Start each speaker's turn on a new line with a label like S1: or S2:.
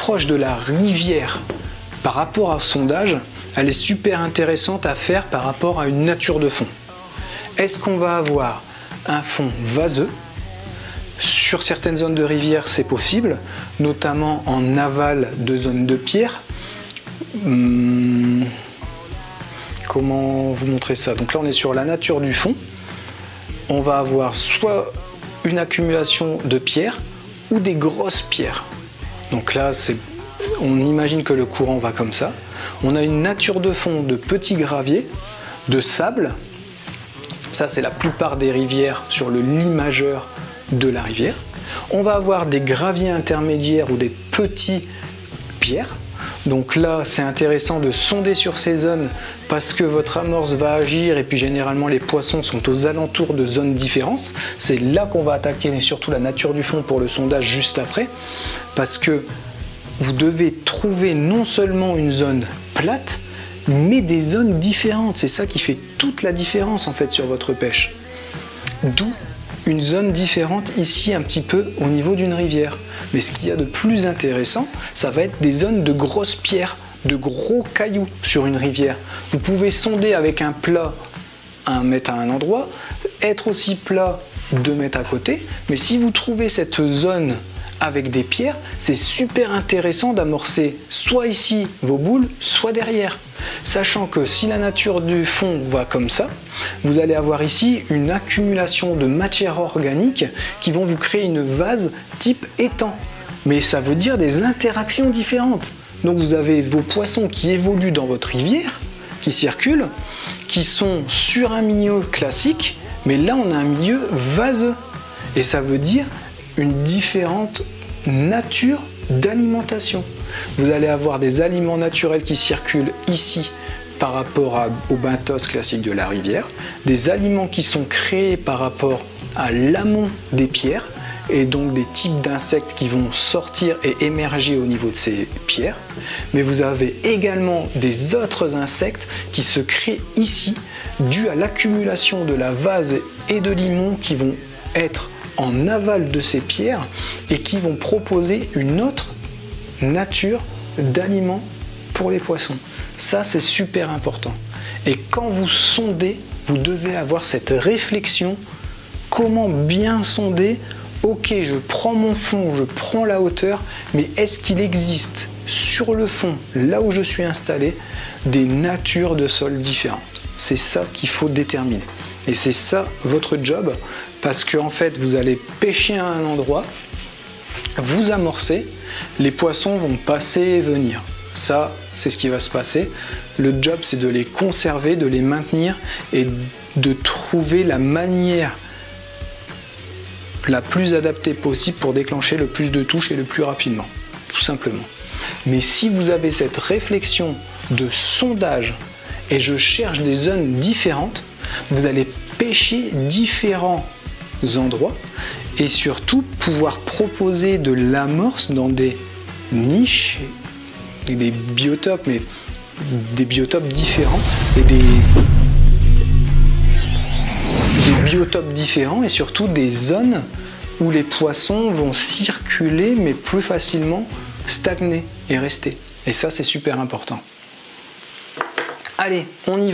S1: l'approche de la rivière par rapport au sondage, elle est super intéressante à faire par rapport à une nature de fond. Est-ce qu'on va avoir un fond vaseux? Sur certaines zones de rivière, c'est possible, notamment en aval de zones de pierre. Comment vous montrer ça? Donc là, on est sur la nature du fond. On va avoir soit une accumulation de pierres ou des grosses pierres. Donc là, on imagine que le courant va comme ça. On a une nature de fond de petits graviers, de sable. Ça, c'est la plupart des rivières sur le lit majeur de la rivière. On va avoir des graviers intermédiaires ou des petits pierres. Donc là, c'est intéressant de sonder sur ces zones parce que votre amorce va agir et puis généralement les poissons sont aux alentours de zones différentes. C'est là qu'on va attaquer et surtout la nature du fond pour le sondage juste après parce que vous devez trouver non seulement une zone plate mais des zones différentes. C'est ça qui fait toute la différence en fait sur votre pêche. D'où une zone différente ici un petit peu au niveau d'une rivière. Mais ce qu'il y a de plus intéressant, ça va être des zones de grosses pierres, de gros cailloux sur une rivière. Vous pouvez sonder avec un plat 1 mètre à un endroit, être aussi plat 2 mètres à côté, mais si vous trouvez cette zone avec des pierres, c'est super intéressant d'amorcer soit ici vos boules, soit derrière. Sachant que si la nature du fond va comme ça, vous allez avoir ici une accumulation de matières organiques qui vont vous créer une vase type étang. Mais ça veut dire des interactions différentes. Donc vous avez vos poissons qui évoluent dans votre rivière, qui circulent, qui sont sur un milieu classique, mais là on a un milieu vaseux. Et ça veut dire une différente nature d'alimentation. Vous allez avoir des aliments naturels qui circulent ici par rapport au benthos classique de la rivière, des aliments qui sont créés par rapport à l'amont des pierres et donc des types d'insectes qui vont sortir et émerger au niveau de ces pierres, mais vous avez également des autres insectes qui se créent ici dû à l'accumulation de la vase et de limon qui vont être en aval de ces pierres et qui vont proposer une autre nature d'aliments pour les poissons. Ça, c'est super important. Et quand vous sondez, vous devez avoir cette réflexion. Comment bien sonder? Ok, je prends mon fond, je prends la hauteur, mais est-ce qu'il existe sur le fond, là où je suis installé, des natures de sol différentes? C'est ça qu'il faut déterminer. Et c'est ça votre job, parce qu'en fait, vous allez pêcher à un endroit, vous amorcez, les poissons vont passer et venir. Ça, c'est ce qui va se passer. Le job, c'est de les conserver, de les maintenir et de trouver la manière la plus adaptée possible pour déclencher le plus de touches et le plus rapidement, tout simplement. Mais si vous avez cette réflexion de sondage et je cherche des zones différentes, vous allez pêcher différents endroits et surtout pouvoir proposer de l'amorce dans des niches, des biotopes, mais des biotopes différents et des biotopes différents et surtout des zones où les poissons vont circuler mais plus facilement stagner et rester. Et ça, c'est super important. Allez, on y va.